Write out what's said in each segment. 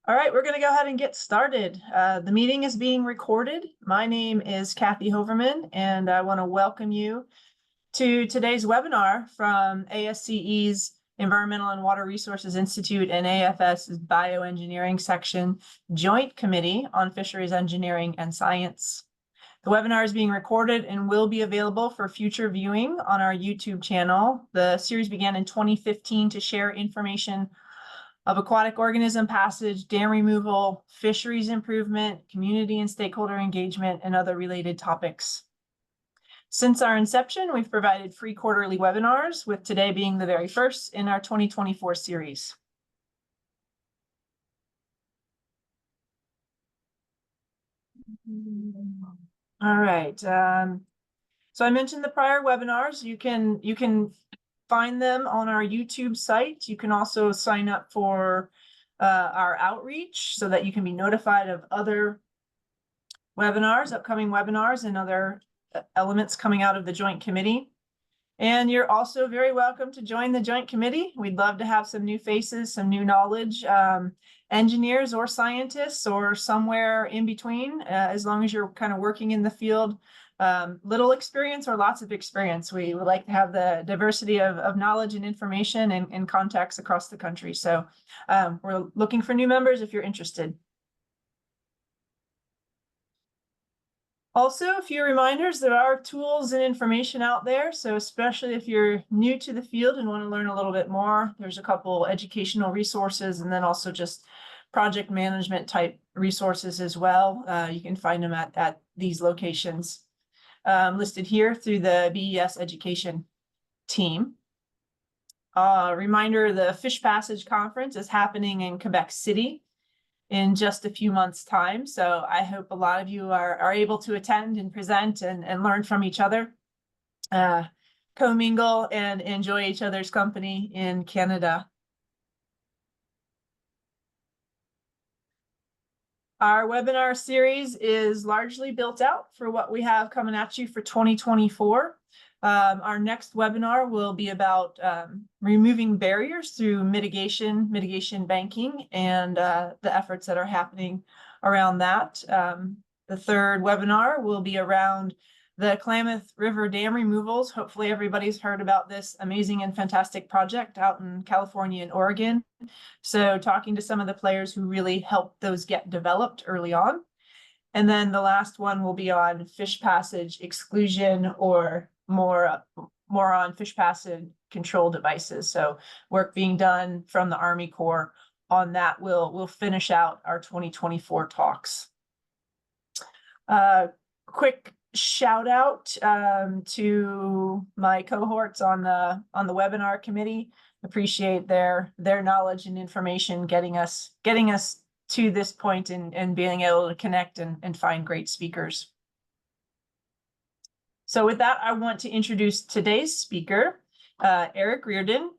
All right, we're going to go ahead and get started. The meeting is being recorded. My name is Kathy Hoverman, and I want to welcome you to today's webinar from ASCE's Environmental and Water Resources Institute and AFS's Bioengineering Section Joint Committee on Fisheries Engineering and Science. The webinar is being recorded and will be available for future viewing on our YouTube channel. The series began in 2015 to share information of aquatic organism passage, dam removal, fisheries improvement, community and stakeholder engagement, and other related topics. Since our inception, we've provided free quarterly webinars, with today being the very first in our 2024 series. All right. So I mentioned the prior webinars. You can find them on our YouTube site. You can also sign up for our outreach so that you can be notified of other webinars, upcoming webinars, and other elements coming out of the Joint Committee. And you're also very welcome to join the Joint Committee. We'd love to have some new faces, some new knowledge, engineers or scientists or somewhere in between, as long as you're kind of working in the field. Little experience or lots of experience. We would like to have the diversity of knowledge and information and contacts across the country. So we're looking for new members if you're interested. Also, a few reminders, there are tools and information out there. So especially if you're new to the field and want to learn a little bit more, there's a couple educational resources and then also just project management type resources as well. You can find them at these locations. Listed here through the BES education team. Reminder, the Fish Passage Conference is happening in Quebec City in just a few months' time. So I hope a lot of you are able to attend and present and learn from each other, commingle and enjoy each other's company in Canada. Our webinar series is largely built out for what we have coming at you for 2024. Our next webinar will be about removing barriers through mitigation banking, and the efforts that are happening around that. The third webinar will be around the Klamath River dam removals. Hopefully everybody's heard about this amazing and fantastic project out in California and Oregon. So talking to some of the players who really helped those get developed early on. And then the last one will be on fish passage exclusion, or more on fish passage control devices. So work being done from the Army Corps on that will finish out our 2024 talks. Quick shout out to my cohorts on the webinar committee. Appreciate their knowledge and information getting us to this point and being able to connect and find great speakers. So with that, I want to introduce today's speaker. Eric Reardon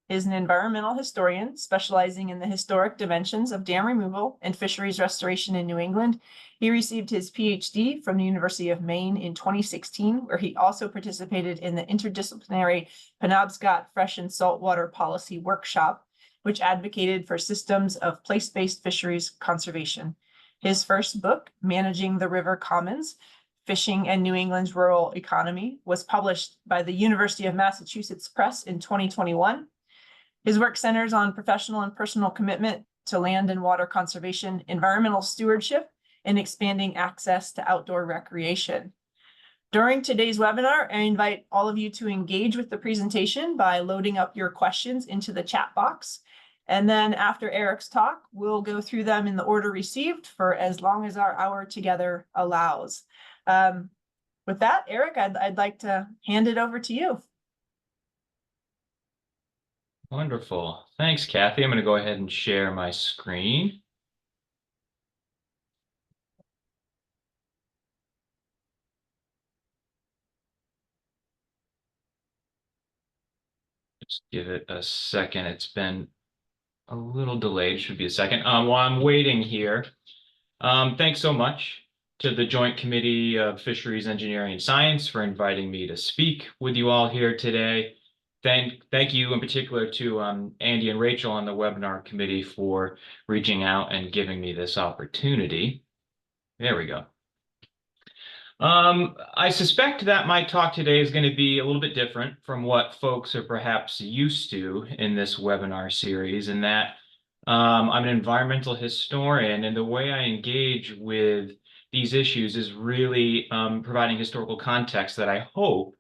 is an environmental historian specializing in the historic dimensions of dam removal and fisheries restoration in New England. He received his PhD from the University of Maine in 2016, where he also participated in the interdisciplinary Penobscot Fresh and Saltwater Policy Workshop, which advocated for systems of place-based fisheries conservation. His first book, Managing the River Commons, Fishing and New England's Rural Economy, was published by the University of Massachusetts Press in 2021. His work centers on professional and personal commitment to land and water conservation, environmental stewardship, and expanding access to outdoor recreation. During today's webinar, I invite all of you to engage with the presentation by loading up your questions into the chat box. And then after Eric's talk, we'll go through them in the order received for as long as our hour together allows. With that, Eric, I'd like to hand it over to you. Wonderful. Thanks, Kathy. I'm going to go ahead and share my screen. Just give it a second. It's been a little delayed. Should be a second. While I'm waiting here, thanks so much to the Joint Committee of Fisheries, Engineering, and Science for inviting me to speak with you all here today. thank you in particular to Andy and Rachel on the webinar committee for reaching out and giving me this opportunity. There we go. I suspect that my talk today is going to be a little bit different from what folks are perhaps used to in this webinar series, and that I'm an environmental historian, and the way I engage with these issues is really providing historical context that I hope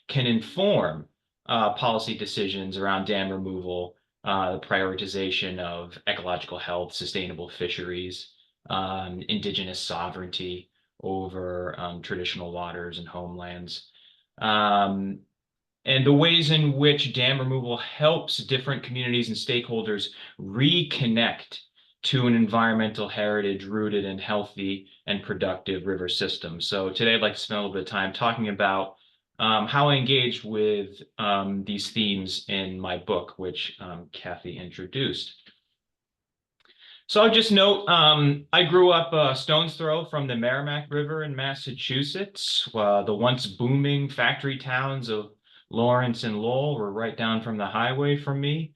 can inform policy decisions around dam removal, the prioritization of ecological health, sustainable fisheries, indigenous sovereignty over traditional waters and homelands. And the ways in which dam removal helps different communities and stakeholders reconnect to an environmental heritage rooted in healthy and productive river systems. So today I'd like to spend a little bit of time talking about how I engage with these themes in my book, which Kathy introduced. So I'll just note, I grew up a stone's throw from the Merrimack River in Massachusetts. The once booming factory towns of Lawrence and Lowell were right down from the highway from me.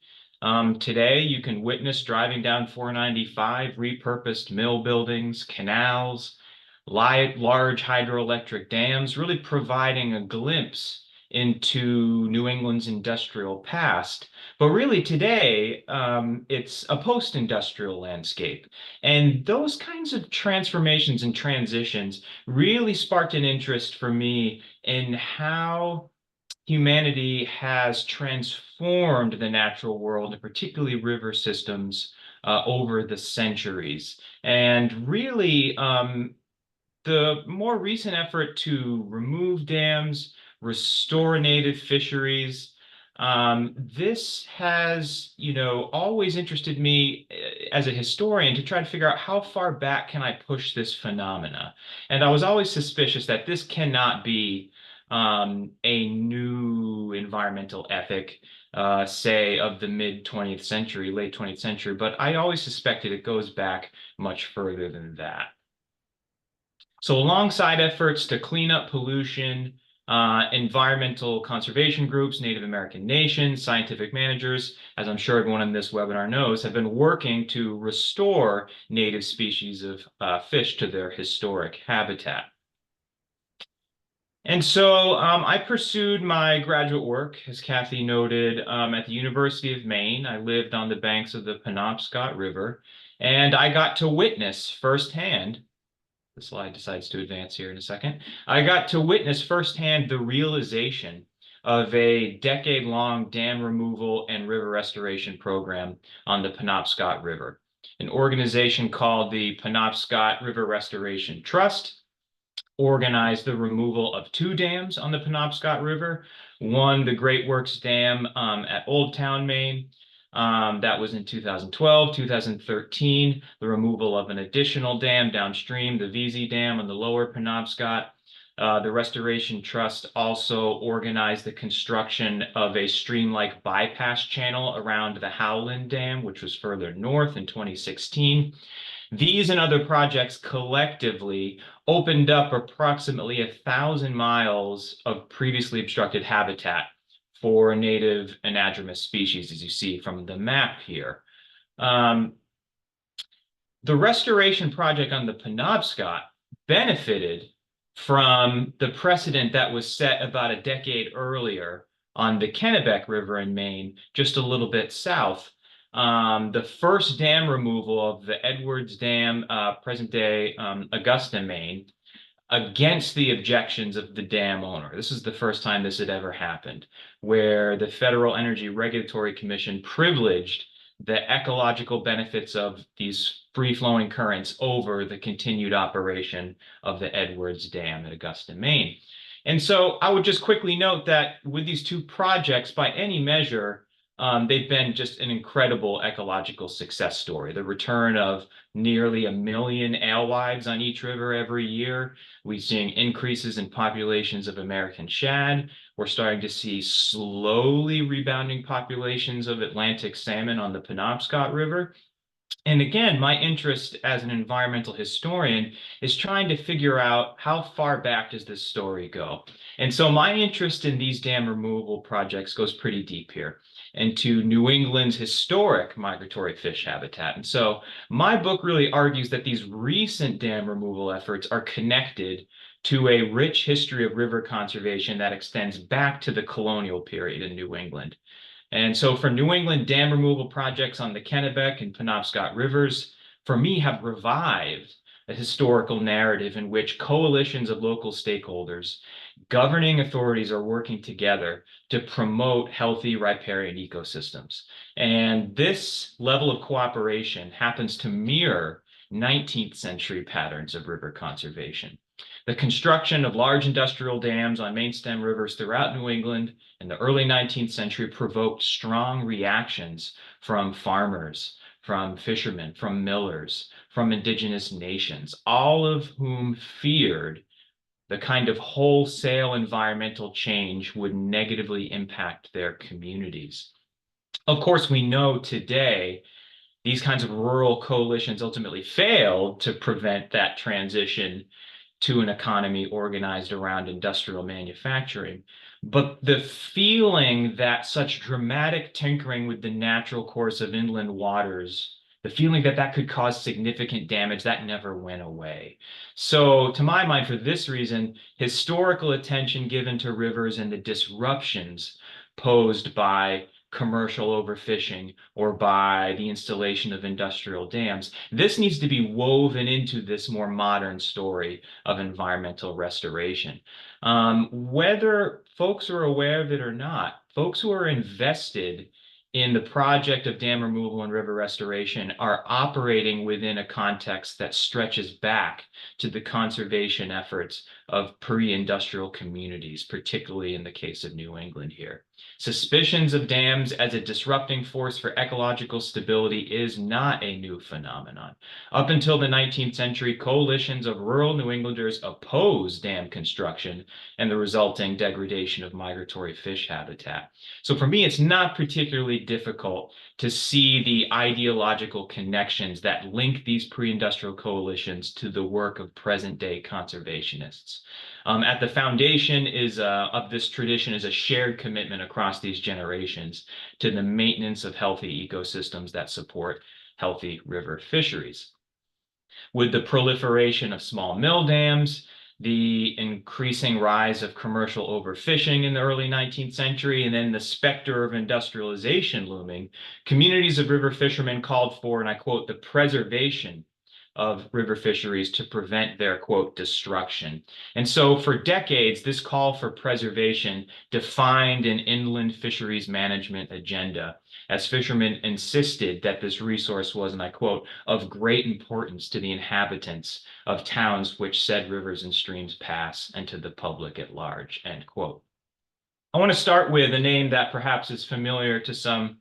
Today, you can witness driving down 495 repurposed mill buildings, canals, large hydroelectric dams, really providing a glimpse into New England's industrial past. But really today, it's a post-industrial landscape. And those kinds of transformations and transitions really sparked an interest for me in how humanity has transformed the natural world, and particularly river systems, over the centuries. And really, the more recent effort to remove dams, restore native fisheries, this has, always interested me as a historian to try to figure out how far back can I push this phenomena. And I was always suspicious that this cannot be a new environmental ethic, say, of the mid-20th century, late 20th century, but I always suspected it goes back much further than that. So alongside efforts to clean up pollution, environmental conservation groups, Native American nations, scientific managers, as I'm sure everyone in this webinar knows, have been working to restore native species of fish to their historic habitat. And so I pursued my graduate work, as Kathy noted, at the University of Maine. I lived on the banks of the Penobscot River, and I got to witness firsthand. The slide decides to advance here in a second. I got to witness firsthand the realization of a decade-long dam removal and river restoration program on the Penobscot River. An organization called the Penobscot River Restoration Trust organized the removal of two dams on the Penobscot River. One, the Great Works Dam at Old Town, Maine. That was in 2012, 2013, the removal of an additional dam downstream, the VZ Dam on the lower Penobscot. The Restoration Trust also organized the construction of a stream-like bypass channel around the Howland Dam, which was further north in 2016. These and other projects collectively opened up approximately 1,000 miles of previously obstructed habitat for native anadromous species, as you see from the map here. The restoration project on the Penobscot benefited from the precedent that was set about a decade earlier on the Kennebec River in Maine, just a little bit south. The first dam removal of the Edwards Dam, present-day Augusta, Maine, against the objections of the dam owner. This is the first time this had ever happened, where the Federal Energy Regulatory Commission privileged the ecological benefits of these free-flowing currents over the continued operation of the Edwards Dam at Augusta, Maine. And so I would just quickly note that with these two projects, by any measure, they've been just an incredible ecological success story. The return of nearly 1 million alewives on each river every year. We're seeing increases in populations of American shad. We're starting to see slowly rebounding populations of Atlantic salmon on the Penobscot River. And again, my interest as an environmental historian is trying to figure out how far back does this story go. And so my interest in these dam removal projects goes pretty deep here into New England's historic migratory fish habitat. And so my book really argues that these recent dam removal efforts are connected to a rich history of river conservation that extends back to the colonial period in New England. And so for New England, dam removal projects on the Kennebec and Penobscot rivers, for me, have revived a historical narrative in which coalitions of local stakeholders, governing authorities are working together to promote healthy riparian ecosystems. And this level of cooperation happens to mirror 19th century patterns of river conservation. The construction of large industrial dams on main stem rivers throughout New England in the early 19th century provoked strong reactions from farmers, from fishermen, from millers, from indigenous nations, all of whom feared the kind of wholesale environmental change would negatively impact their communities. Of course, we know today these kinds of rural coalitions ultimately failed to prevent that transition to an economy organized around industrial manufacturing. But the feeling that such dramatic tinkering with the natural course of inland waters, the feeling that that could cause significant damage, that never went away. So, to my mind, for this reason, historical attention given to rivers and the disruptions posed by commercial overfishing or by the installation of industrial dams. This needs to be woven into this more modern story of environmental restoration. Whether folks are aware of it or not, folks who are invested in the project of dam removal and river restoration are operating within a context that stretches back to the conservation efforts of pre-industrial communities, particularly in the case of New England here. Suspicions of dams as a disrupting force for ecological stability is not a new phenomenon. Up until the 19th century, coalitions of rural New Englanders opposed dam construction and the resulting degradation of migratory fish habitat. So for me, it's not particularly difficult to see the ideological connections that link these pre-industrial coalitions to the work of present-day conservationists. At the foundation of this tradition is a shared commitment across these generations to the maintenance of healthy ecosystems that support healthy river fisheries. With the proliferation of small mill dams, the increasing rise of commercial overfishing in the early 19th century, and then the specter of industrialization looming, communities of river fishermen called for, and I quote, the preservation of river fisheries to prevent their, quote, destruction. And so for decades, this call for preservation defined an inland fisheries management agenda as fishermen insisted that this resource was, and I quote, of great importance to the inhabitants of towns which said rivers and streams pass and to the public at large, end quote. I want to start with a name that perhaps is familiar to some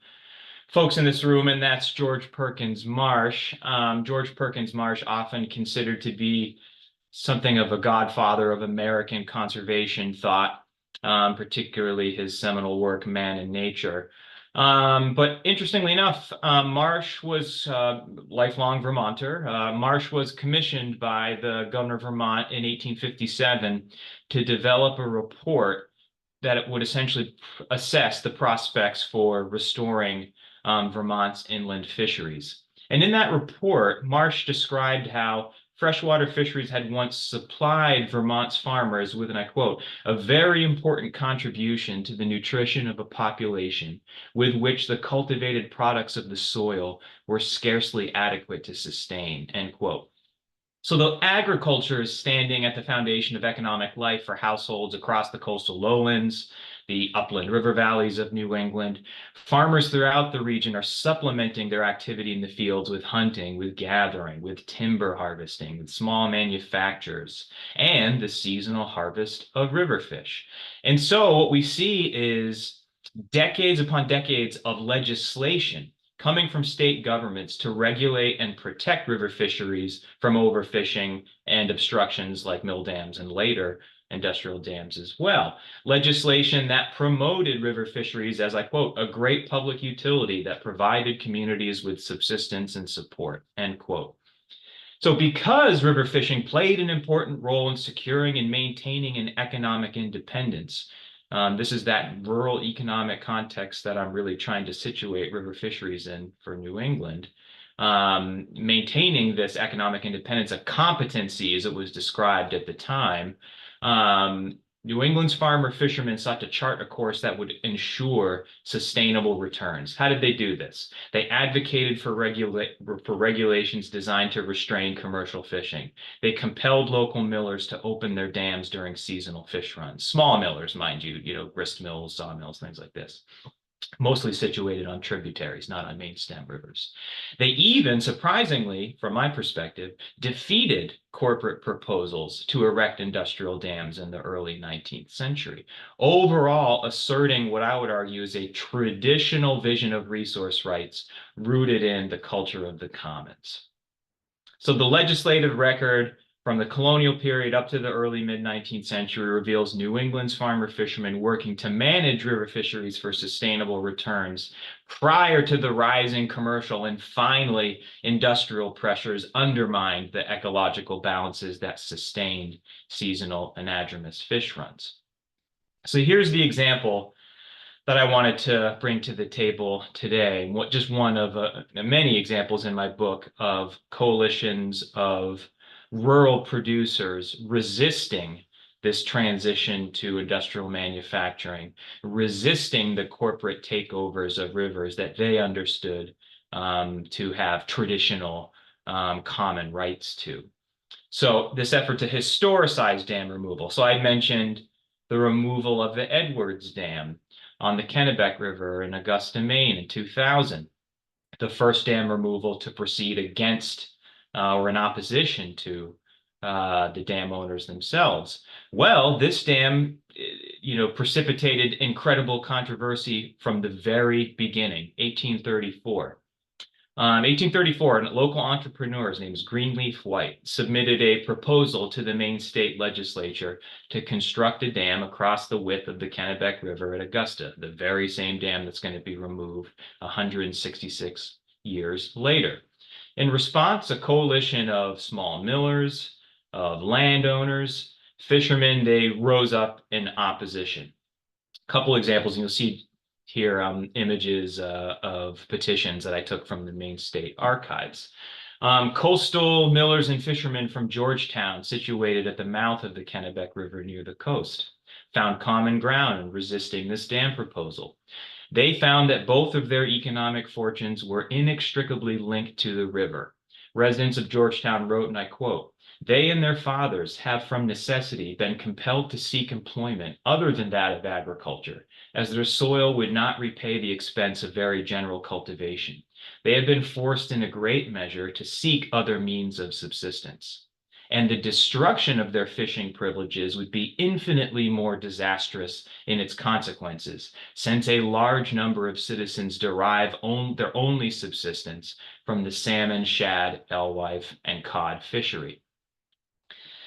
folks in this room, and that's George Perkins Marsh. George Perkins Marsh, often considered to be something of a godfather of American conservation thought, particularly his seminal work, Man and Nature. But interestingly enough, Marsh was a lifelong Vermonter. Marsh was commissioned by the governor of Vermont in 1857 to develop a report that would essentially assess the prospects for restoring Vermont's inland fisheries. And in that report, Marsh described how freshwater fisheries had once supplied Vermont's farmers with, and I quote, a very important contribution to the nutrition of a population with which the cultivated products of the soil were scarcely adequate to sustain, end quote. So though agriculture is standing at the foundation of economic life for households across the coastal lowlands, the upland river valleys of New England, farmers throughout the region are supplementing their activity in the fields with hunting, with gathering, with timber harvesting, with small manufactures, and the seasonal harvest of river fish. And so what we see is decades upon decades of legislation coming from state governments to regulate and protect river fisheries from overfishing and obstructions like mill dams and later industrial dams as well. Legislation that promoted river fisheries as, I quote, a great public utility that provided communities with subsistence and support, end quote. So because river fishing played an important role in securing and maintaining an economic independence, this is that rural economic context that I'm really trying to situate river fisheries in for New England. Maintaining this economic independence, a competency as it was described at the time, New England's farmer fishermen sought to chart a course that would ensure sustainable returns. How did they do this? They advocated for regulations designed to restrain commercial fishing. They compelled local millers to open their dams during seasonal fish runs. Small millers, mind you, grist mills, sawmills, things like this. Mostly situated on tributaries, not on main stem rivers. They even, surprisingly, from my perspective, defeated corporate proposals to erect industrial dams in the early 19th century, overall asserting what I would argue is a traditional vision of resource rights rooted in the culture of the commons. So the legislative record from the colonial period up to the early mid-19th century reveals New England's farmer fishermen working to manage river fisheries for sustainable returns prior to the rising commercial and finally industrial pressures undermined the ecological balances that sustained seasonal anadromous fish runs. So here's the example that I wanted to bring to the table today. Just one of many examples in my book of coalitions of rural producers resisting this transition to industrial manufacturing, resisting the corporate takeovers of rivers that they understood to have traditional common rights to. So this effort to historicize dam removal. So I mentioned the removal of the Edwards Dam on the Kennebec River in Augusta, Maine in 2000, the first dam removal to proceed against or in opposition to the dam owners themselves. Well, this dam, precipitated incredible controversy from the very beginning, 1834. 1834, a local entrepreneur, his name is Greenleaf White, submitted a proposal to the Maine state legislature to construct a dam across the width of the Kennebec River at Augusta, the very same dam that's going to be removed 166 years later. In response, a coalition of small millers, of landowners, fishermen, they rose up in opposition. A couple examples, and you'll see here images of petitions that I took from the Maine State Archives. Coastal millers and fishermen from Georgetown, situated at the mouth of the Kennebec River near the coast, found common ground in resisting this dam proposal. They found that both of their economic fortunes were inextricably linked to the river. Residents of Georgetown wrote, and I quote, "They and their fathers have from necessity been compelled to seek employment other than that of agriculture, as their soil would not repay the expense of very general cultivation. They have been forced in a great measure to seek other means of subsistence. And the destruction of their fishing privileges would be infinitely more disastrous in its consequences, since a large number of citizens derive their only subsistence from the salmon, shad, alewife, and cod fishery."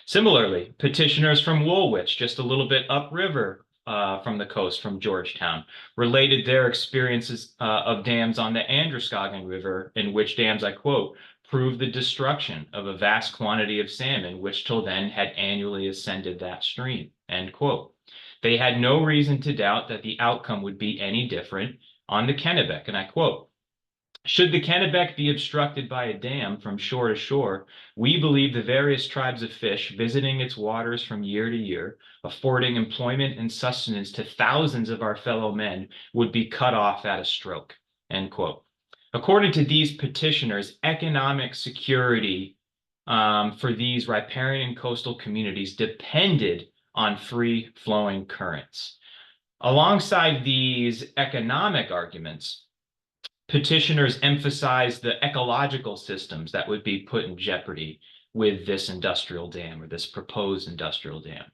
Similarly, petitioners from Woolwich, just a little bit upriver from the coast from Georgetown, related their experiences of dams on the Androscoggin River, in which dams, I quote, "proved the destruction of a vast quantity of salmon, which till then had annually ascended that stream," end quote. They had no reason to doubt that the outcome would be any different on the Kennebec, and I quote, "Should the Kennebec be obstructed by a dam from shore to shore, we believe the various tribes of fish visiting its waters from year to year, affording employment and sustenance to thousands of our fellow men, would be cut off at a stroke," end quote. According to these petitioners, economic security for these riparian coastal communities depended on free-flowing currents. Alongside these economic arguments, petitioners emphasized the ecological systems that would be put in jeopardy with this industrial dam or this proposed industrial dam.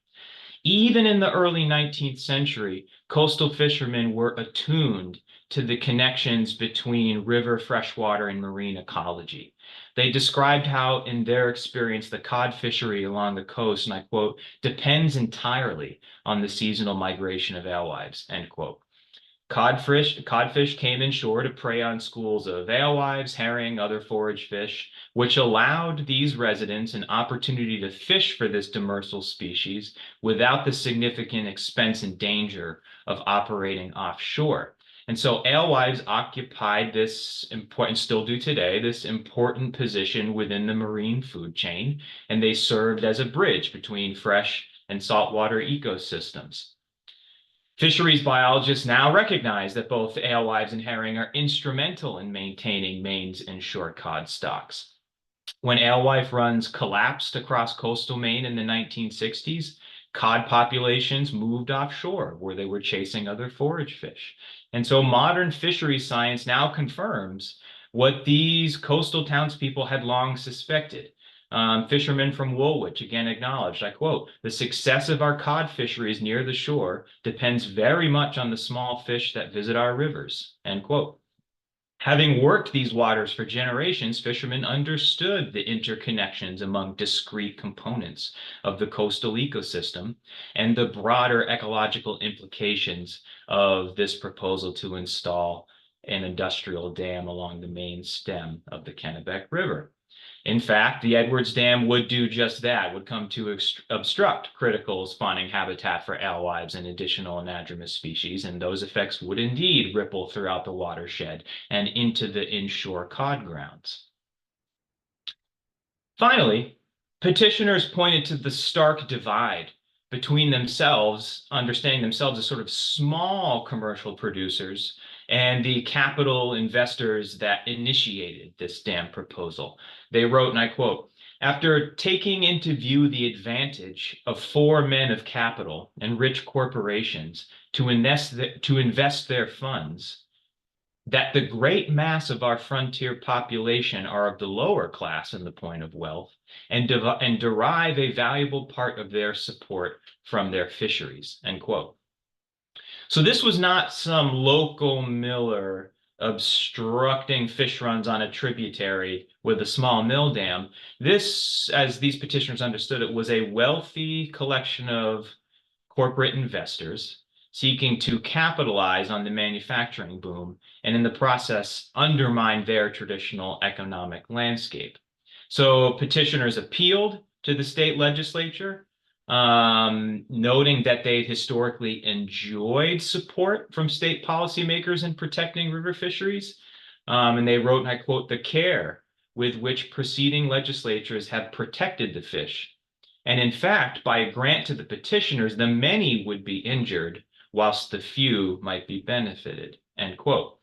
Even in the early 19th century, coastal fishermen were attuned to the connections between river freshwater and marine ecology. They described how, in their experience, the cod fishery along the coast, and I quote, depends entirely on the seasonal migration of alewives, end quote. Codfish came inshore to prey on schools of alewives, herring, other forage fish, which allowed these residents an opportunity to fish for this demersal species without the significant expense and danger of operating offshore. And so alewives occupied this important, still do today, this important position within the marine food chain, and they served as a bridge between fresh and saltwater ecosystems. Fisheries biologists now recognize that both alewives and herring are instrumental in maintaining Maine's inshore cod stocks. When alewife runs collapsed across coastal Maine in the 1960s, cod populations moved offshore where they were chasing other forage fish. And so modern fisheries science now confirms what these coastal townspeople had long suspected. Fishermen from Woolwich again acknowledged, I quote, the success of our cod fisheries near the shore depends very much on the small fish that visit our rivers, end quote. Having worked these waters for generations, fishermen understood the interconnections among discrete components of the coastal ecosystem and the broader ecological implications of this proposal to install an industrial dam along the main stem of the Kennebec River. In fact, the Edwards Dam would do just that, would come to obstruct critical spawning habitat for alewives and additional anadromous species, and those effects would indeed ripple throughout the watershed and into the inshore cod grounds. Finally, petitioners pointed to the stark divide between themselves, understanding themselves as sort of small commercial producers, and the capital investors that initiated this dam proposal. They wrote, and I quote, after taking into view the advantage of four men of capital and rich corporations to invest their funds, that the great mass of our frontier population are of the lower class in the point of wealth and derive a valuable part of their support from their fisheries, end quote. So this was not some local miller obstructing fish runs on a tributary with a small mill dam. This, as these petitioners understood it, was a wealthy collection of corporate investors seeking to capitalize on the manufacturing boom and in the process undermine their traditional economic landscape. So petitioners appealed to the state legislature, noting that they historically enjoyed support from state policymakers in protecting river fisheries. And they wrote, and I quote, the care with which preceding legislatures have protected the fish. And in fact, by a grant to the petitioners, the many would be injured, whilst the few might be benefited, end quote.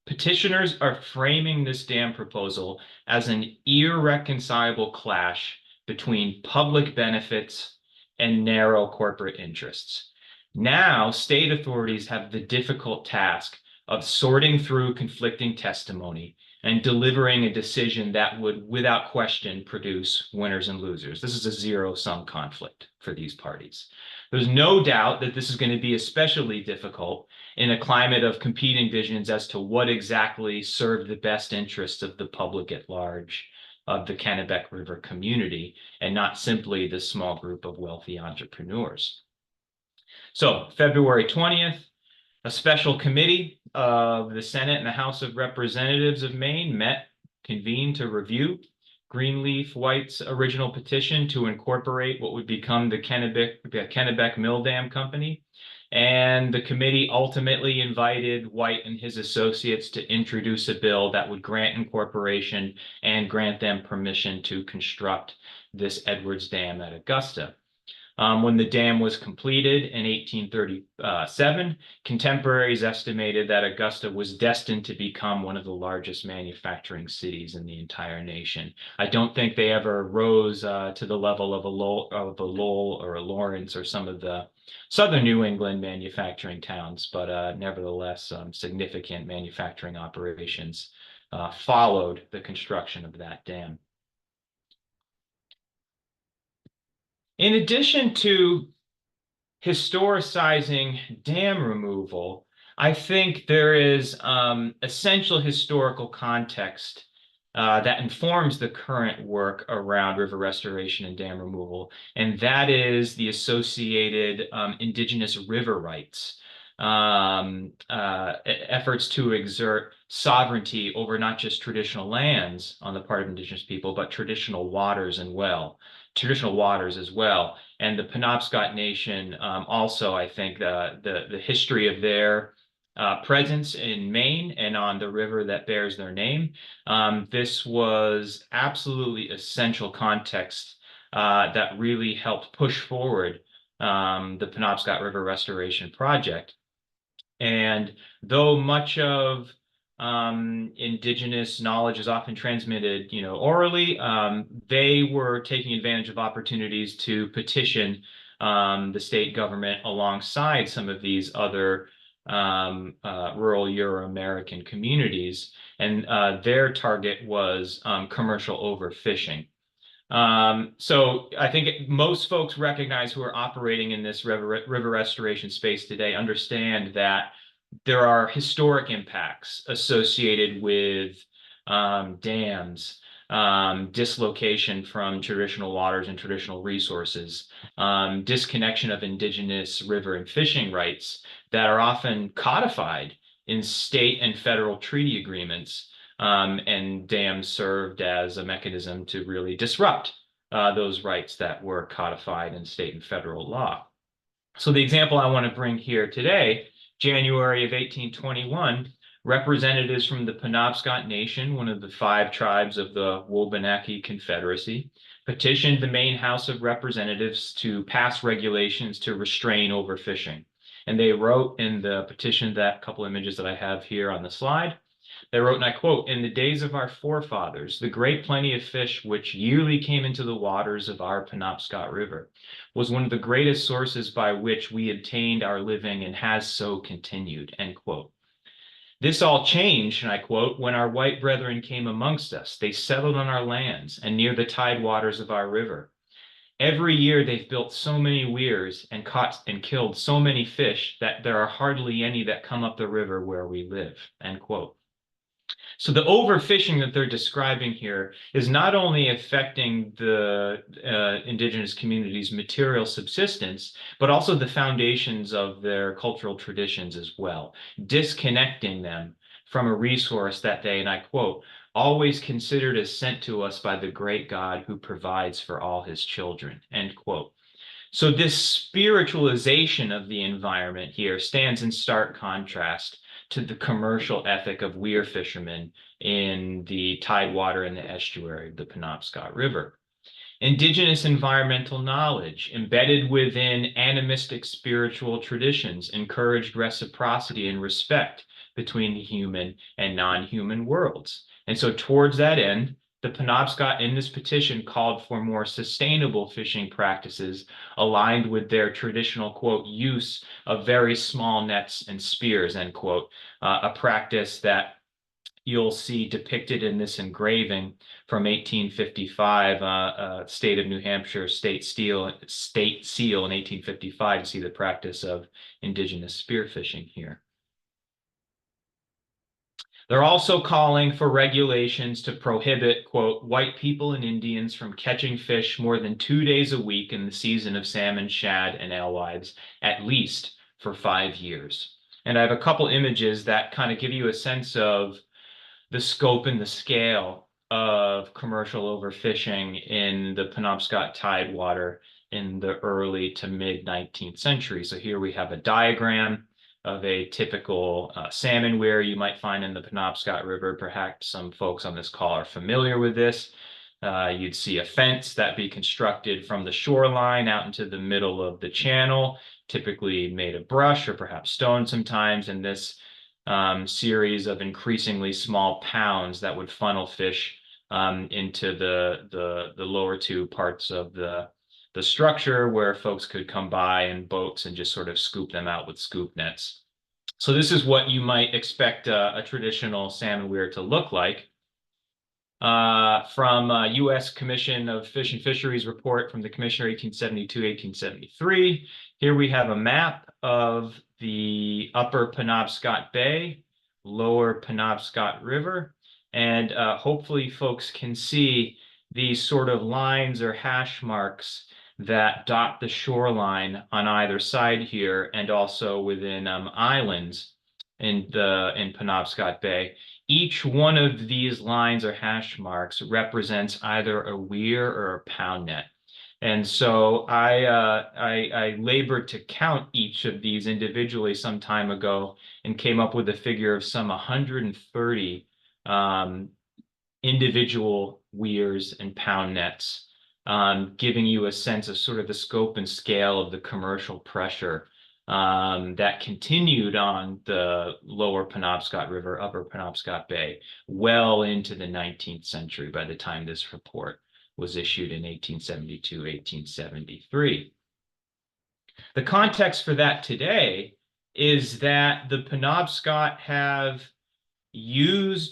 Petitioners are framing this dam proposal as an irreconcilable clash between public benefits and narrow corporate interests. Now, state authorities have the difficult task of sorting through conflicting testimony and delivering a decision that would, without question, produce winners and losers. This is a zero-sum conflict for these parties. There's no doubt that this is going to be especially difficult in a climate of competing visions as to what exactly served the best interests of the public at large, of the Kennebec River community, and not simply the small group of wealthy entrepreneurs. So February 20th, a special committee of the Senate and the House of Representatives of Maine convened to review Greenleaf White's original petition to incorporate what would become the Kennebec Mill Dam Company. And the committee ultimately invited White and his associates to introduce a bill that would grant incorporation and grant them permission to construct this Edwards Dam at Augusta. When the dam was completed in 1837, contemporaries estimated that Augusta was destined to become one of the largest manufacturing cities in the entire nation. I don't think they ever rose to the level of a Lowell or a Lawrence or some of the southern New England manufacturing towns, but nevertheless, significant manufacturing operations followed the construction of that dam. In addition to historicizing dam removal, I think there is essential historical context that informs the current work around river restoration and dam removal, and that is the associated indigenous river rights, efforts to exert sovereignty over not just traditional lands on the part of indigenous people, but traditional waters as well. And the Penobscot Nation also, I think, the history of their presence in Maine and on the river that bears their name. This was absolutely essential context that really helped push forward the Penobscot River Restoration Project. And though much of indigenous knowledge is often transmitted, orally, they were taking advantage of opportunities to petition the state government alongside some of these other rural Euro-American communities. And their target was commercial overfishing. So I think most folks recognize who are operating in this river restoration space today understand that there are historic impacts associated with dams, dislocation from traditional waters and traditional resources, disconnection of indigenous river and fishing rights that are often codified in state and federal treaty agreements. And dams served as a mechanism to really disrupt those rights that were codified in state and federal law. So the example I want to bring here today, January of 1821, representatives from the Penobscot Nation, one of the 5 tribes of the Wabanaki Confederacy, petitioned the Maine House of Representatives to pass regulations to restrain overfishing. And they wrote in the petition, that couple images that I have here on the slide, they wrote, and I quote, "In the days of our forefathers, the great plenty of fish which yearly came into the waters of our Penobscot River was one of the greatest sources by which we obtained our living and has so continued," end quote. "This all changed," and I quote, "when our white brethren came amongst us. They settled on our lands and near the tide waters of our river. Every year they've built so many weirs and caught and killed so many fish that there are hardly any that come up the river where we live," end quote. So the overfishing that they're describing here is not only affecting the indigenous community's material subsistence, but also the foundations of their cultural traditions as well, disconnecting them from a resource that they, and I quote, "always considered as sent to us by the great God who provides for all his children," end quote. So this spiritualization of the environment here stands in stark contrast to the commercial ethic of weir fishermen in the tidewater and the estuary of the Penobscot River. Indigenous environmental knowledge embedded within animistic spiritual traditions encouraged reciprocity and respect between the human and non-human worlds. And so towards that end, the Penobscot in this petition called for more sustainable fishing practices aligned with their traditional, quote, "use of very small nets and spears," end quote, a practice that you'll see depicted in this engraving from 1855, state of New Hampshire state seal in 1855. You see the practice of indigenous spearfishing here. They're also calling for regulations to prohibit, quote, "white people and Indians from catching fish more than 2 days a week in the season of salmon, shad, and alewives, at least for 5 years." And I have a couple images that kind of give you a sense of the scope and the scale of commercial overfishing in the Penobscot tidewater in the early to mid-19th century. So here we have a diagram of a typical salmon weir you might find in the Penobscot River. Perhaps some folks on this call are familiar with this. You'd see a fence that be constructed from the shoreline out into the middle of the channel, typically made of brush or perhaps stone sometimes, and this series of increasingly small pounds that would funnel fish into the lower 2 parts of the structure where folks could come by in boats and just sort of scoop them out with scoop nets. So this is what you might expect a traditional salmon weir to look like. From U.S. Commission of Fish and Fisheries report from the Commission 1872-1873, Here we have a map of the upper Penobscot Bay, lower Penobscot River, and hopefully folks can see these sort of lines or hash marks that dot the shoreline on either side here, and also within islands in Penobscot Bay. Each one of these lines or hash marks represents either a weir or a pound net. And so I labored to count each of these individually some time ago and came up with a figure of some 130 individual weirs and pound nets, giving you a sense of sort of the scope and scale of the commercial pressure that continued on the lower Penobscot River, upper Penobscot Bay, well into the 19th century by the time this report was issued in 1872, 1873. The context for that today is that the Penobscot have used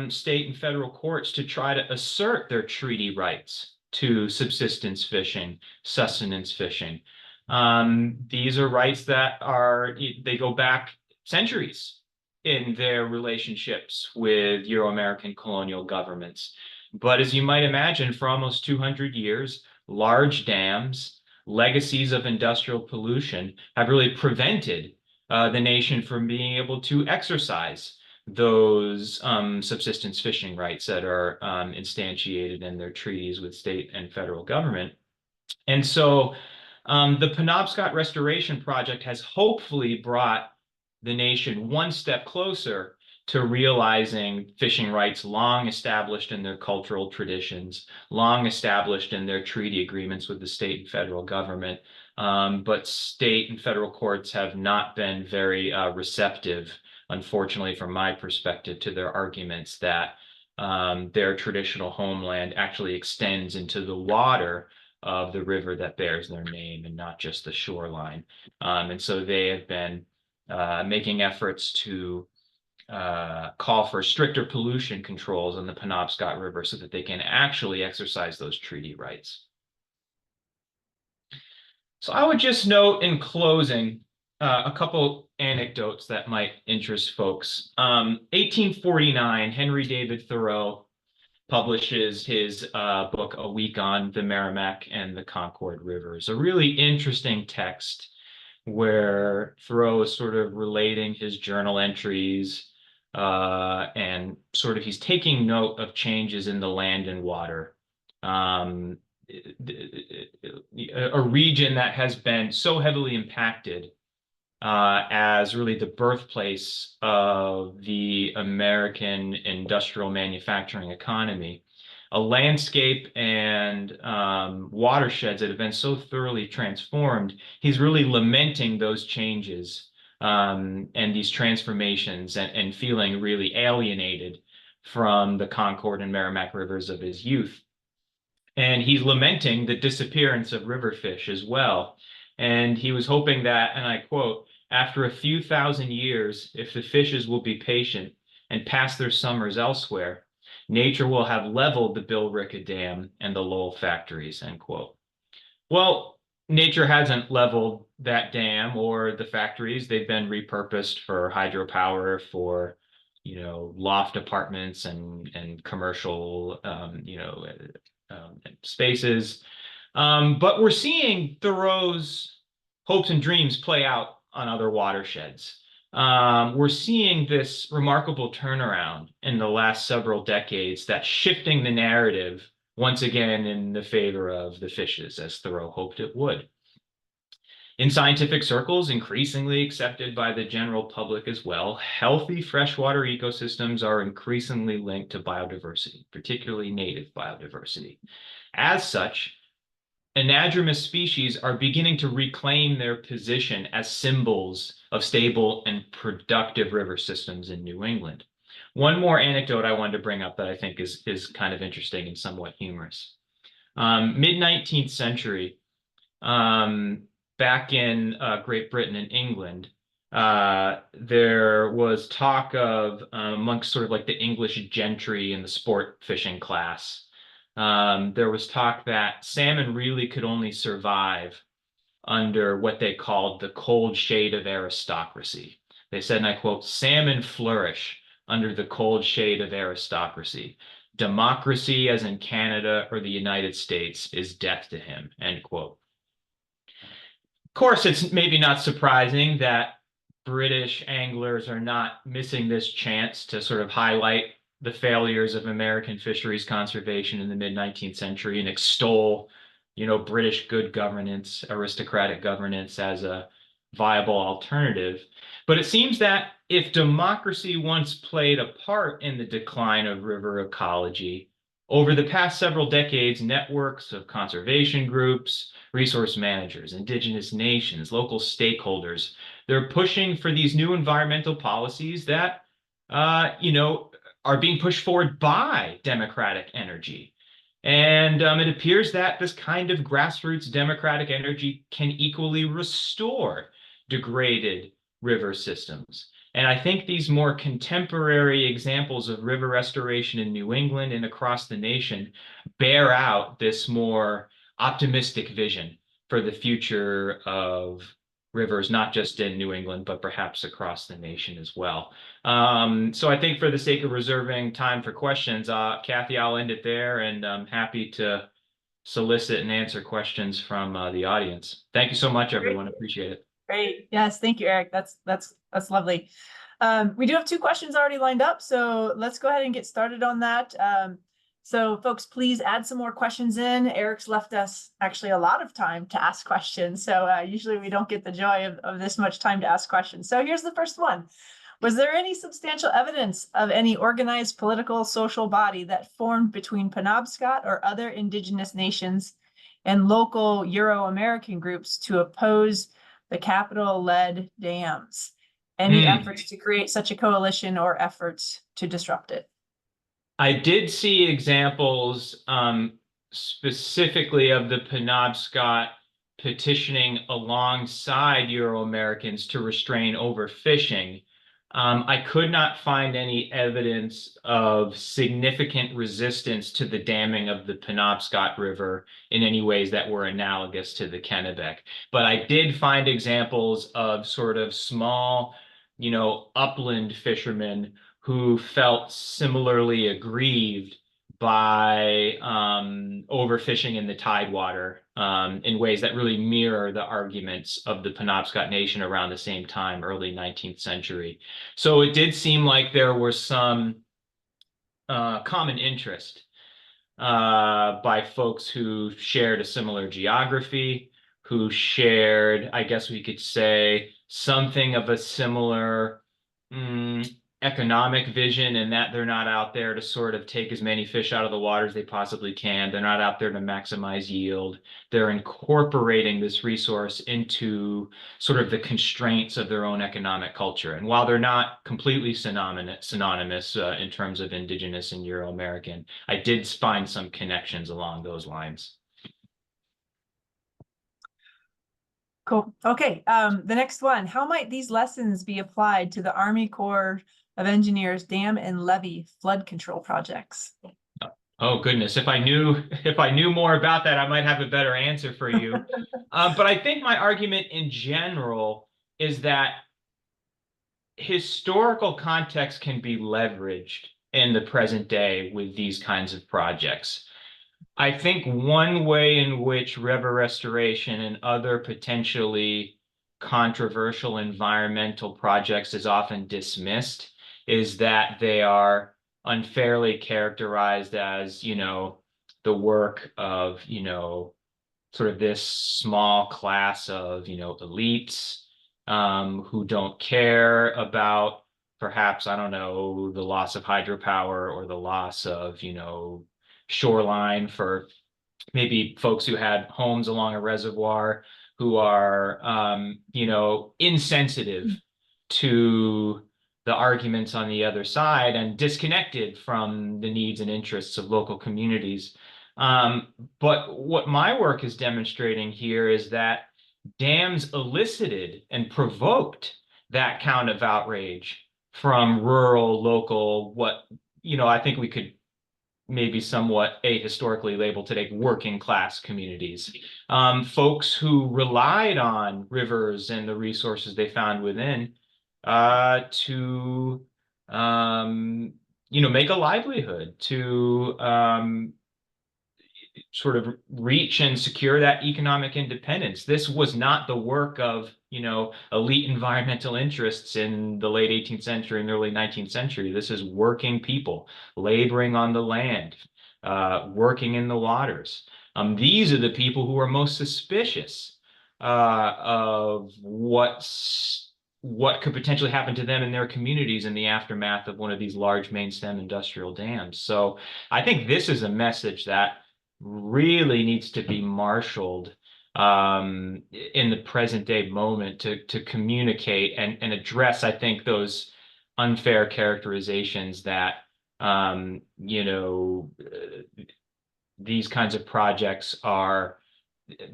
state and federal courts to try to assert their treaty rights to subsistence fishing, sustenance fishing. These are rights that they go back centuries in their relationships with Euro-American colonial governments. But as you might imagine, for almost 200 years, large dams, legacies of industrial pollution have really prevented the nation from being able to exercise those subsistence fishing rights that are instantiated in their treaties with state and federal government. And so the Penobscot Restoration Project has hopefully brought the nation one step closer to realizing fishing rights long established in their cultural traditions, long established in their treaty agreements with the state and federal government. But state and federal courts have not been very receptive, unfortunately, from my perspective, to their arguments that their traditional homeland actually extends into the water of the river that bears their name and not just the shoreline. And so they have been making efforts to call for stricter pollution controls on the Penobscot River so that they can actually exercise those treaty rights. So I would just note in closing a couple anecdotes that might interest folks. 1849, Henry David Thoreau publishes his book, A Week on the Merrimack and the Concord Rivers, a really interesting text where Thoreau is sort of relating his journal entries and sort of he's taking note of changes in the land and water. A region that has been so heavily impacted as really the birthplace of the American industrial manufacturing economy, a landscape and watersheds that have been so thoroughly transformed. He's really lamenting those changes and these transformations and feeling really alienated from the Concord and Merrimack rivers of his youth. And he's lamenting the disappearance of river fish as well. And he was hoping that, and I quote, after a few thousand years, if the fishes will be patient and pass their summers elsewhere, nature will have leveled the Billerica Dam and the Lowell factories, end quote. Well, nature hasn't leveled that dam or the factories. They've been repurposed for hydropower, for loft apartments and commercial spaces. But we're seeing Thoreau's hopes and dreams play out on other watersheds. We're seeing this remarkable turnaround in the last several decades that's shifting the narrative once again in the favor of the fishes, as Thoreau hoped it would. In scientific circles, increasingly accepted by the general public as well, healthy freshwater ecosystems are increasingly linked to biodiversity, particularly native biodiversity. As such, anadromous species are beginning to reclaim their position as symbols of stable and productive river systems in New England. One more anecdote I wanted to bring up that I think is kind of interesting and somewhat humorous. Mid-19th century, back in Great Britain and England, there was talk of amongst sort of like the English gentry and the sport fishing class. There was talk that salmon really could only survive under what they called the cold shade of aristocracy. They said, and I quote, "Salmon flourish under the cold shade of aristocracy. Democracy, as in Canada or the United States, is death to him," end quote. Of course, it's maybe not surprising that British anglers are not missing this chance to sort of highlight the failures of American fisheries conservation in the mid-19th century and extol, British good governance, aristocratic governance as a viable alternative. But it seems that if democracy once played a part in the decline of river ecology, over the past several decades, networks of conservation groups, resource managers, indigenous nations, local stakeholders, they're pushing for these new environmental policies that, are being pushed forward by democratic energy. And it appears that this kind of grassroots democratic energy can equally restore degraded river systems. And I think these more contemporary examples of river restoration in New England and across the nation bear out this more optimistic vision for the future of rivers, not just in New England, but perhaps across the nation as well. So I think for the sake of reserving time for questions, Kathy, I'll end it there, and I'm happy to solicit and answer questions from the audience. Thank you so much, everyone. Appreciate it. Great. Yes, thank you, Eric. That's lovely. We do have 2 questions already lined up, so let's go ahead and get started on that. So folks, please add some more questions in. Eric's left us actually a lot of time to ask questions. So usually we don't get the joy of this much time to ask questions. So here's the first one. Was there any substantial evidence of any organized political social body that formed between Penobscot or other indigenous nations and local Euro-American groups to oppose the capital-led dams? Any efforts to create such a coalition or efforts to disrupt it? I did see examples specifically of the Penobscot petitioning alongside Euro-Americans to restrain overfishing. I could not find any evidence of significant resistance to the damming of the Penobscot River in any ways that were analogous to the Kennebec. But I did find examples of sort of small, upland fishermen who felt similarly aggrieved by overfishing in the tidewater in ways that really mirror the arguments of the Penobscot Nation around the same time, early 19th century. So it did seem like there was some common interest by folks who shared a similar geography, who shared, I guess we could say, something of a similar economic vision, and that they're not out there to sort of take as many fish out of the water as they possibly can. They're not out there to maximize yield. They're incorporating this resource into sort of the constraints of their own economic culture. And while they're not completely synonymous in terms of indigenous and Euro-American, I did find some connections along those lines. Cool. Okay. The next one. How might these lessons be applied to the Army Corps of Engineers dam and levee flood control projects? Oh goodness, if I knew more about that, I might have a better answer for you. But I think my argument in general is that historical context can be leveraged in the present day with these kinds of projects. I think one way in which river restoration and other potentially controversial environmental projects is often dismissed is that they are unfairly characterized as, the work of, sort of this small class of, elites who don't care about perhaps, I don't know, the loss of hydropower or the loss of, shoreline for maybe folks who had homes along a reservoir who are, insensitive to the arguments on the other side and disconnected from the needs and interests of local communities. But what my work is demonstrating here is that dams elicited and provoked that kind of outrage from rural, local, what, I think we could maybe somewhat ahistorically labeled today working class communities, folks who relied on rivers and the resources they found within to make a livelihood, to sort of reach and secure that economic independence. This was not the work of, elite environmental interests in the late 18th century and early 19th century. This is working people laboring on the land, working in the waters. These are the people who are most suspicious of what could potentially happen to them in their communities in the aftermath of one of these large main stem industrial dams. So I think this is a message that really needs to be marshaled in the present day moment to communicate and address, I think, those unfair characterizations that these kinds of projects are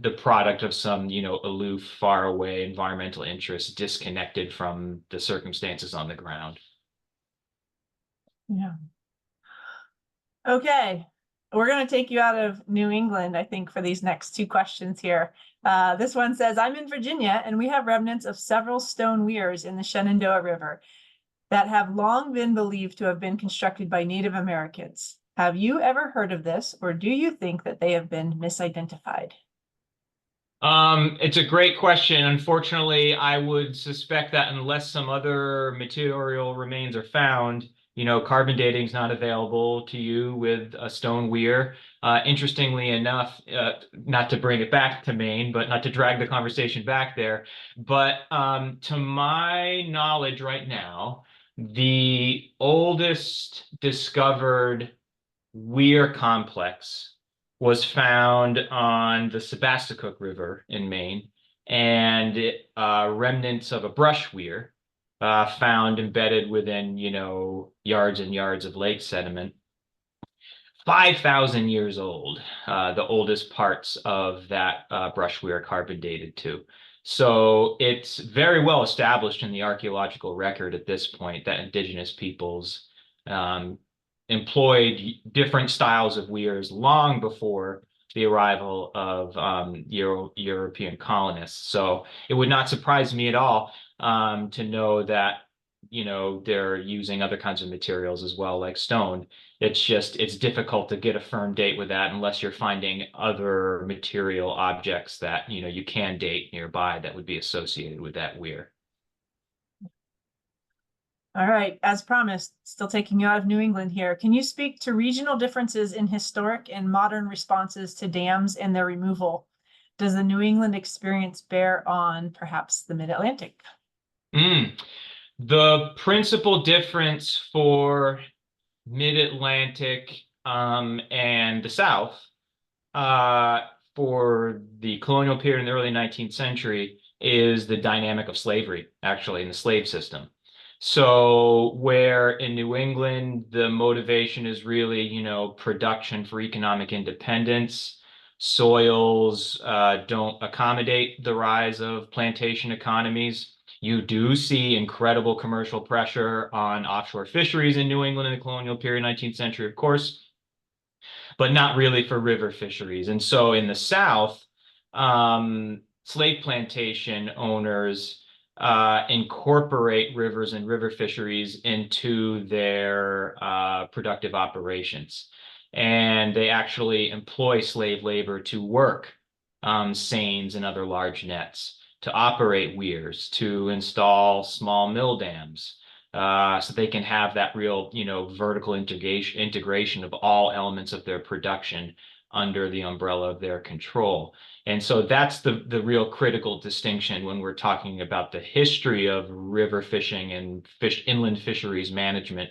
the product of some, aloof, far away environmental interests disconnected from the circumstances on the ground. Yeah. Okay. We're going to take you out of New England, I think, for these next two questions here. This one says, I'm in Virginia, and we have remnants of several stone weirs in the Shenandoah River that have long been believed to have been constructed by Native Americans. Have you ever heard of this, or do you think that they have been misidentified? It's a great question. Unfortunately, I would suspect that unless some other material remains are found, carbon dating is not available to you with a stone weir. Interestingly enough, not to bring it back to Maine, but not to drag the conversation back there, but to my knowledge right now, the oldest discovered weir complex was found on the Sebasticook River in Maine, and remnants of a brush weir found embedded within, yards and yards of lake sediment. 5,000 years old, the oldest parts of that brush weir carbon dated to. So it's very well established in the archaeological record at this point that indigenous peoples employed different styles of weirs long before the arrival of European colonists. So it would not surprise me at all to know that, they're using other kinds of materials as well, like stone. It's difficult to get a firm date with that unless you're finding other material objects that, you can date nearby that would be associated with that weir. All right, as promised, still taking you out of New England here. Can you speak to regional differences in historic and modern responses to dams and their removal? Does the New England experience bear on perhaps the Mid-Atlantic? The principal difference for Mid-Atlantic and the South for the colonial period in the early 19th century is the dynamic of slavery, actually, in the slave system. So where in New England, the motivation is really, production for economic independence, soils don't accommodate the rise of plantation economies. You do see incredible commercial pressure on offshore fisheries in New England in the colonial period, 19th century, of course, but not really for river fisheries. And so in the South, slave plantation owners incorporate rivers and river fisheries into their productive operations. And they actually employ slave labor to work seines and other large nets, to operate weirs, to install small mill dams, so they can have that real, vertical integration of all elements of their production under the umbrella of their control. And so that's the real critical distinction when we're talking about the history of river fishing and inland fisheries management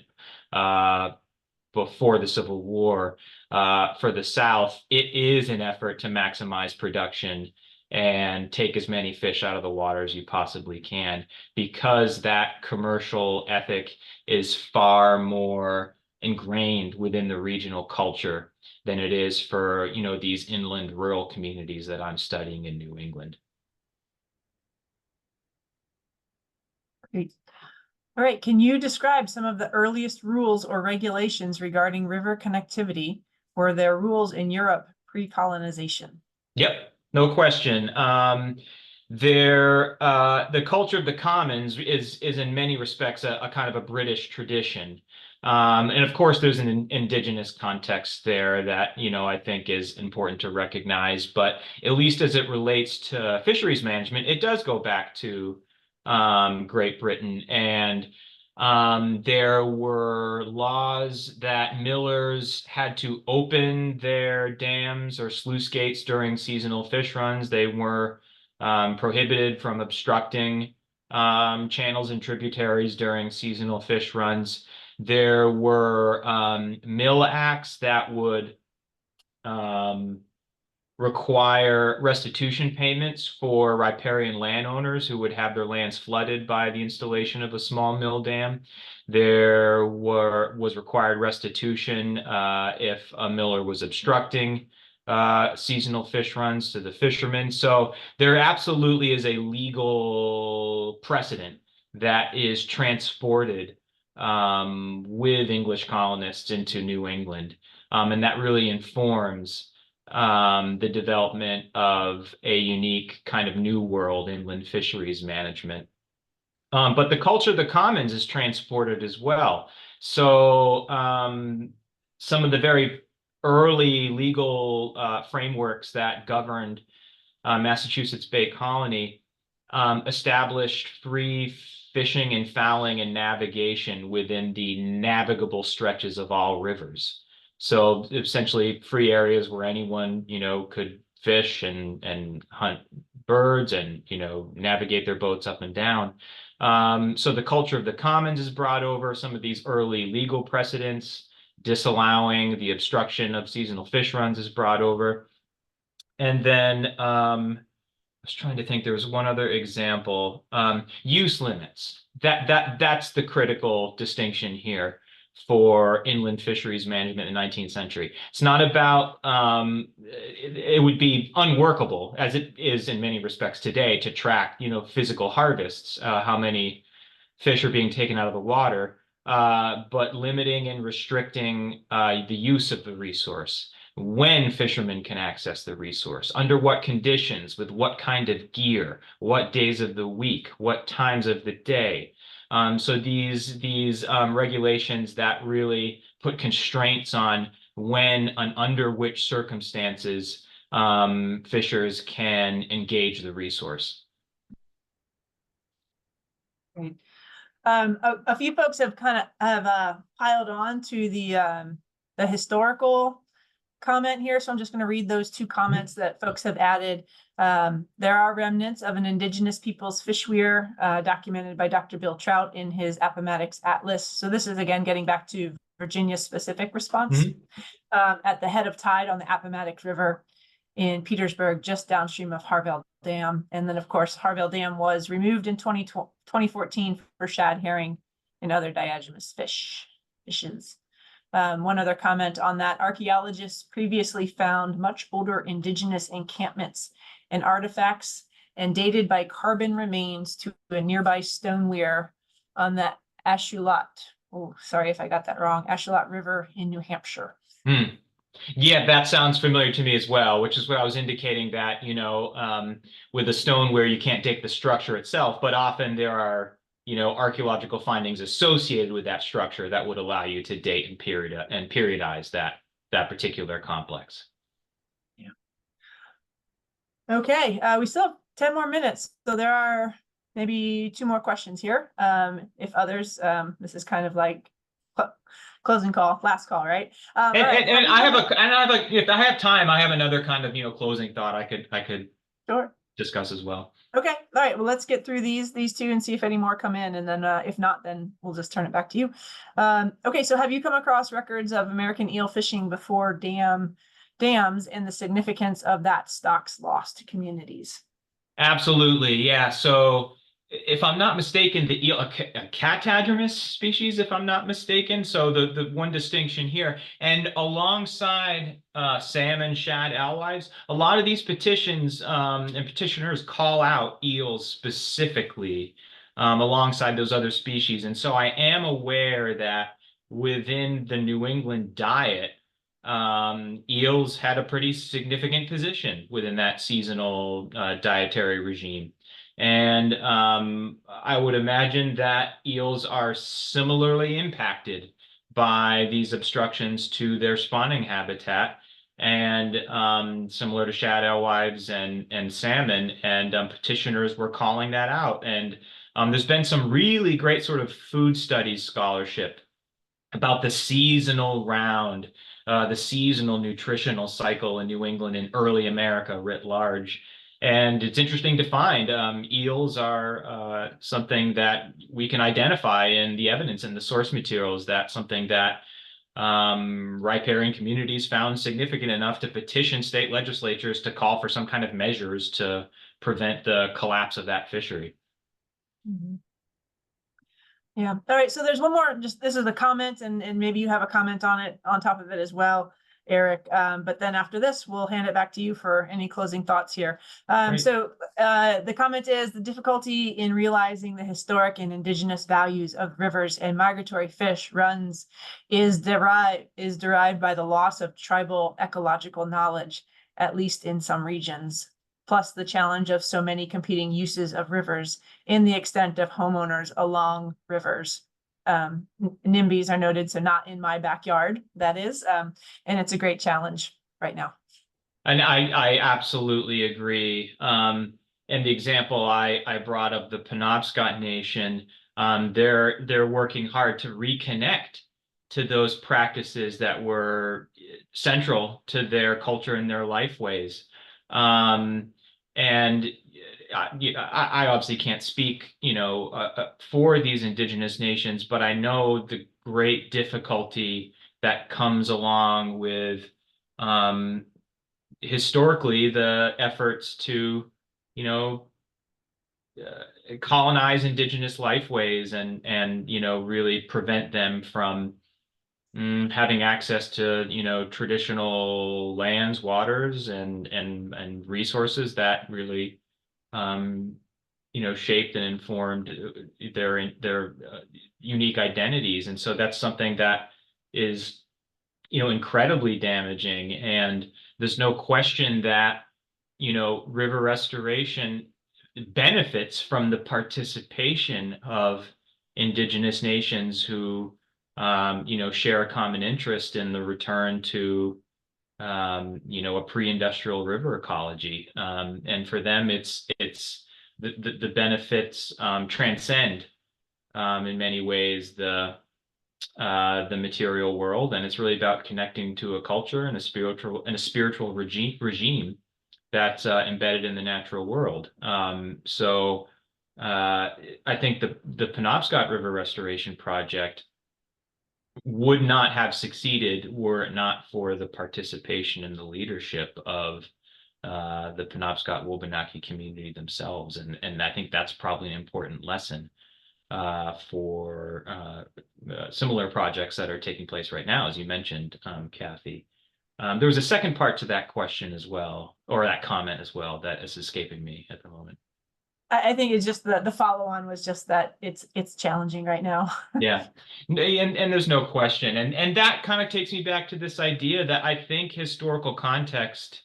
before the Civil War. For the South, it is an effort to maximize production and take as many fish out of the water as you possibly can, because that commercial ethic is far more ingrained within the regional culture than it is for, these inland rural communities that I'm studying in New England. Great. All right, can you describe some of the earliest rules or regulations regarding river connectivity? Were there rules in Europe pre-colonization? Yep, no question. The culture of the commons is in many respects a kind of a British tradition. And of course, there's an indigenous context there that, I think is important to recognize. But at least as it relates to fisheries management, it does go back to Great Britain. And there were laws that millers had to open their dams or sluice gates during seasonal fish runs. They were prohibited from obstructing channels and tributaries during seasonal fish runs. There were mill acts that would um, require restitution payments for riparian landowners who would have their lands flooded by the installation of a small mill dam. Was required restitution if a miller was obstructing seasonal fish runs to the fishermen. So there absolutely is a legal precedent that is transported with English colonists into New England. And that really informs the development of a unique kind of new world inland fisheries management. But the culture of the commons is transported as well. So some of the very early legal frameworks that governed Massachusetts Bay Colony established free fishing and fouling and navigation within the navigable stretches of all rivers. So essentially free areas where anyone, could fish and hunt birds and, navigate their boats up and down. So the culture of the commons is brought over some of these early legal precedents, disallowing the obstruction of seasonal fish runs is brought over. And then I was trying to think, there was one other example. Use limits. That's the critical distinction here for inland fisheries management in the 19th century. It's not about it would be unworkable, as it is in many respects today, to track, physical harvests, how many fish are being taken out of the water, but limiting and restricting the use of the resource, when fishermen can access the resource, under what conditions, with what kind of gear, what days of the week, what times of the day. So these regulations that really put constraints on when and under which circumstances fishers can engage the resource. Great. A few folks have piled on to the historical comment here, so I'm just going to read those two comments that folks have added. There are remnants of an indigenous people's fish weir documented by Dr. Bill Trout in his Appomattox Atlas. So this is again getting back to Virginia specific response. At the head of tide on the Appomattox River in Petersburg, just downstream of Harvell Dam. And then of course, Harvell Dam was removed in 2014 for shad, herring, and other diadromous fishes. One other comment on that: archaeologists previously found much older indigenous encampments and artifacts, and dated by carbon remains to a nearby stone weir on the Ashuelot. Oh, sorry if I got that wrong. Ashuelot River in New Hampshire. Yeah, that sounds familiar to me as well, which is what I was indicating, that, with a stone where you can't take the structure itself, but often there are, archaeological findings associated with that structure that would allow you to date and periodize that particular complex. Yeah. Okay, we still have 10 more minutes, so there are maybe 2 more questions here. If others, this is kind of like closing call, last call, right? And if I have time, I have another kind of, closing thought I could sure discuss as well. Okay, all right, well, let's get through these two and see if any more come in, and then if not, then we'll just turn it back to you. Okay, so have you come across records of American eel fishing before dams and the significance of that stock's loss to communities? Absolutely, yeah. So if I'm not mistaken, the eel, a catadromous species, if I'm not mistaken. So the one distinction here, and alongside salmon, shad, alewives, a lot of these petitions and petitioners call out eels specifically alongside those other species. And so I am aware that within the New England diet, eels had a pretty significant position within that seasonal dietary regime. And I would imagine that eels are similarly impacted by these obstructions to their spawning habitat, and similar to shad, alewives, and salmon. And petitioners were calling that out. And there's been some really great sort of food studies scholarship about the seasonal round, the seasonal nutritional cycle in New England and early America writ large. And it's interesting to find eels are something that we can identify in the evidence and the source materials. That's something that riparian communities found significant enough to petition state legislatures to call for some kind of measures to prevent the collapse of that fishery. Mhm. Yeah. All right. So there's one more, just this is the comment, and maybe you have a comment on it on top of it as well, Eric. But then after this, we'll hand it back to you for any closing thoughts here. So the comment is the difficulty in realizing the historic and indigenous values of rivers and migratory fish runs is derived by the loss of tribal ecological knowledge, at least in some regions, plus the challenge of so many competing uses of rivers in the extent of homeowners along rivers. NIMBYs are noted, so not in my backyard, that is, and it's a great challenge right now. And I absolutely agree. And the example I brought of the Penobscot Nation, they're working hard to reconnect to those practices that were central to their culture and their life ways. And I obviously can't speak, for these indigenous nations, but I know the great difficulty that comes along with historically the efforts to, colonize indigenous lifeways and really prevent them from having access to traditional lands, waters, and resources that really shaped and informed their unique identities. And so that's something that is incredibly damaging. And there's no question that river restoration benefits from the participation of indigenous nations who share a common interest in the return to a pre-industrial river ecology. And for them, it's the benefits transcend in many ways the material world, and it's really about connecting to a culture and a spiritual regime that's embedded in the natural world. So I think the Penobscot River Restoration Project would not have succeeded were it not for the participation and the leadership of the Penobscot Wabanaki community themselves. And I think that's probably an important lesson for similar projects that are taking place right now, as you mentioned, Kathy. There was a second part to that question as well, or that comment as well, that is escaping me at the moment. I think it's just the follow-on was just that it's challenging right now. Yeah, and there's no question, and that kind of takes me back to this idea that I think historical context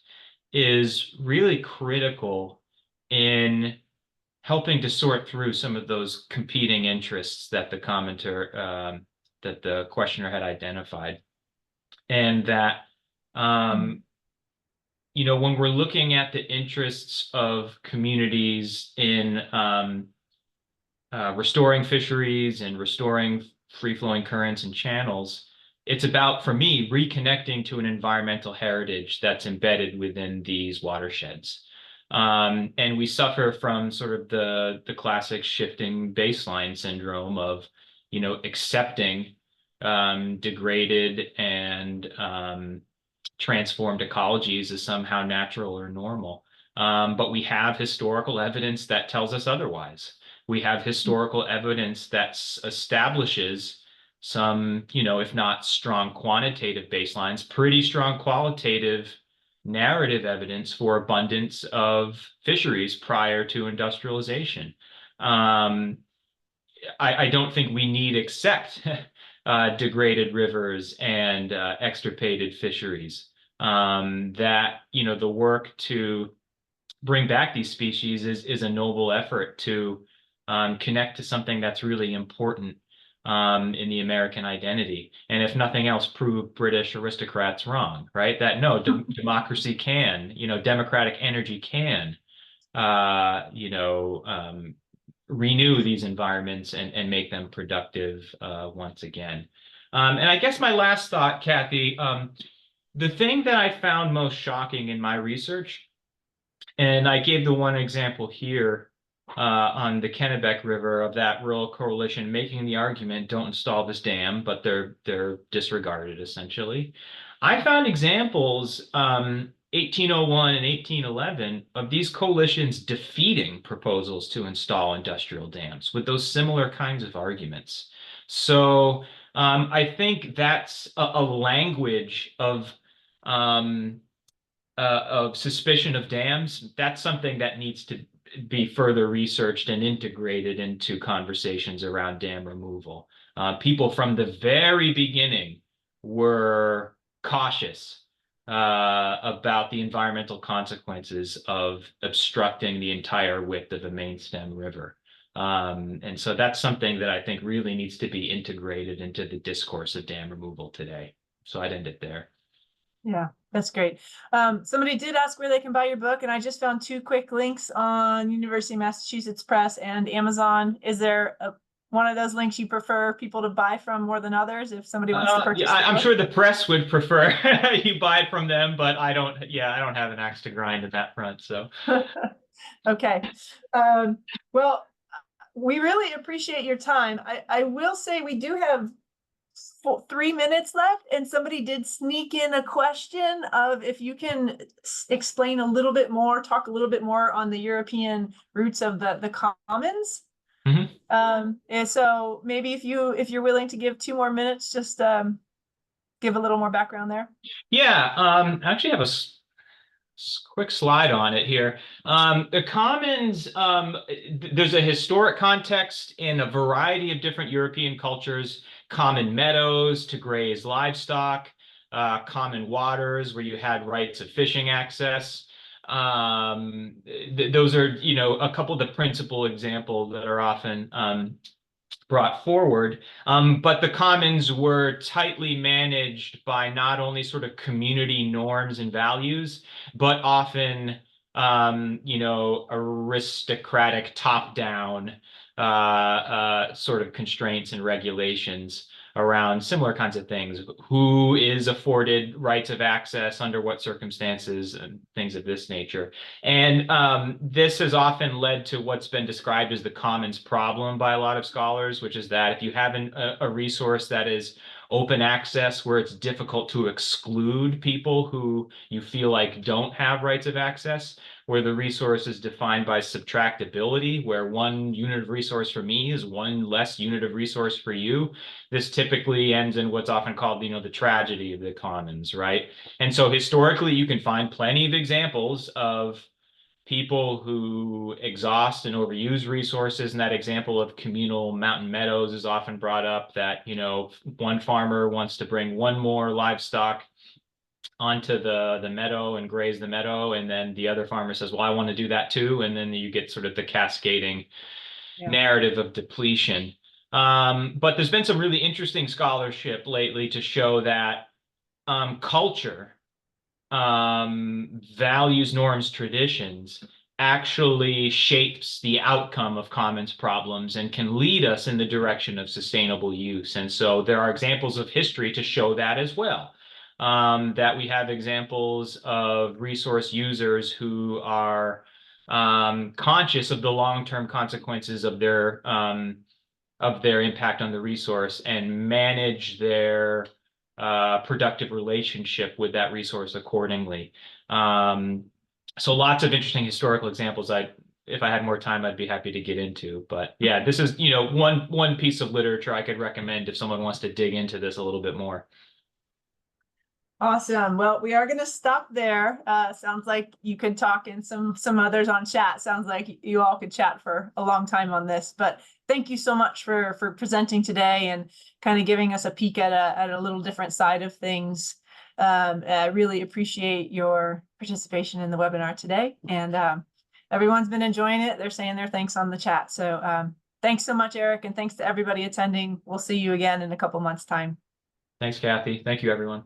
is really critical in helping to sort through some of those competing interests that the commenter, that the questioner had identified, and that when we're looking at the interests of communities in restoring fisheries and restoring free-flowing currents and channels, it's about, for me, reconnecting to an environmental heritage that's embedded within these watersheds. And we suffer from sort of the classic shifting baseline syndrome of, accepting degraded and transformed ecologies as somehow natural or normal. But we have historical evidence that tells us otherwise. We have historical evidence that establishes some, if not strong quantitative baselines, pretty strong qualitative narrative evidence for abundance of fisheries prior to industrialization. I don't think we need except degraded rivers and extirpated fisheries. That, the work to bring back these species is a noble effort to connect to something that's really important in the American identity. And if nothing else, prove British aristocrats wrong, right? That no, democracy can, democratic energy can, renew these environments and make them productive once again. And I guess my last thought, Kathy, the thing that I found most shocking in my research, and I gave the one example here on the Kennebec River of that rural coalition making the argument, don't install this dam, but they're disregarded essentially. I found examples 1801 and 1811 of these coalitions defeating proposals to install industrial dams with those similar kinds of arguments. So I think that's a language of suspicion of dams. That's something that needs to be further researched and integrated into conversations around dam removal. People from the very beginning were cautious about the environmental consequences of obstructing the entire width of the main stem river. And so that's something that I think really needs to be integrated into the discourse of dam removal today. So I'd end it there. Yeah, that's great. Somebody did ask where they can buy your book, and I just found two quick links on University of Massachusetts Press and Amazon. Is there one of those links you prefer people to buy from more than others if somebody wants to purchase Yeah, the I'm book? sure the press would prefer you buy it from them, but I don't have an axe to grind in that front. So Okay. Well, we really appreciate your time. I will say we do have 3 minutes left, and somebody did sneak in a question of if you can explain a little bit more, talk a little bit more on the European roots of the commons. Mhm. And so maybe if you're willing to give 2 more minutes, just give a little more background there. Yeah, I actually have a quick slide on it here. The commons, there's a historic context in a variety of different European cultures, common meadows to graze livestock, common waters where you had rights of fishing access. Those are, a couple of the principal examples that are often brought forward. But the commons were tightly managed by not only sort of community norms and values, but often, aristocratic top-down sort of constraints and regulations around similar kinds of things. Who is afforded rights of access under what circumstances and things of this nature. And this has often led to what's been described as the commons problem by a lot of scholars, which is that if you have a resource that is open access where it's difficult to exclude people who you feel like don't have rights of access, where the resource is defined by subtractability, where one unit of resource for me is one less unit of resource for you, this typically ends in what's often called, the tragedy of the commons, right? And so historically, you can find plenty of examples of people who exhaust and overuse resources. And that example of communal mountain meadows is often brought up that, one farmer wants to bring one more livestock onto the meadow and graze the meadow. And then the other farmer says, well, I want to do that too. And then you get sort of the cascading narrative of depletion. But there's been some really interesting scholarship lately to show that culture, values, norms, traditions actually shapes the outcome of commons problems and can lead us in the direction of sustainable use. And so there are examples of history to show that as well. That we have examples of resource users who are conscious of the long-term consequences of their impact on the resource and manage their productive relationship with that resource accordingly. So lots of interesting historical examples. If I had more time, I'd be happy to get into. But yeah, this is, one piece of literature I could recommend if someone wants to dig into this a little bit more. Awesome. Well, we are going to stop there. Sounds like you could talk and some others on chat. Sounds like you all could chat for a long time on this, but thank you so much for presenting today and kind of giving us a peek at a little different side of things. I really appreciate your participation in the webinar today, and everyone's been enjoying it. They're saying their thanks on the chat. So thanks so much, Eric, and thanks to everybody attending. We'll see you again in a couple months' time. Thanks, Kathy. Thank you, everyone.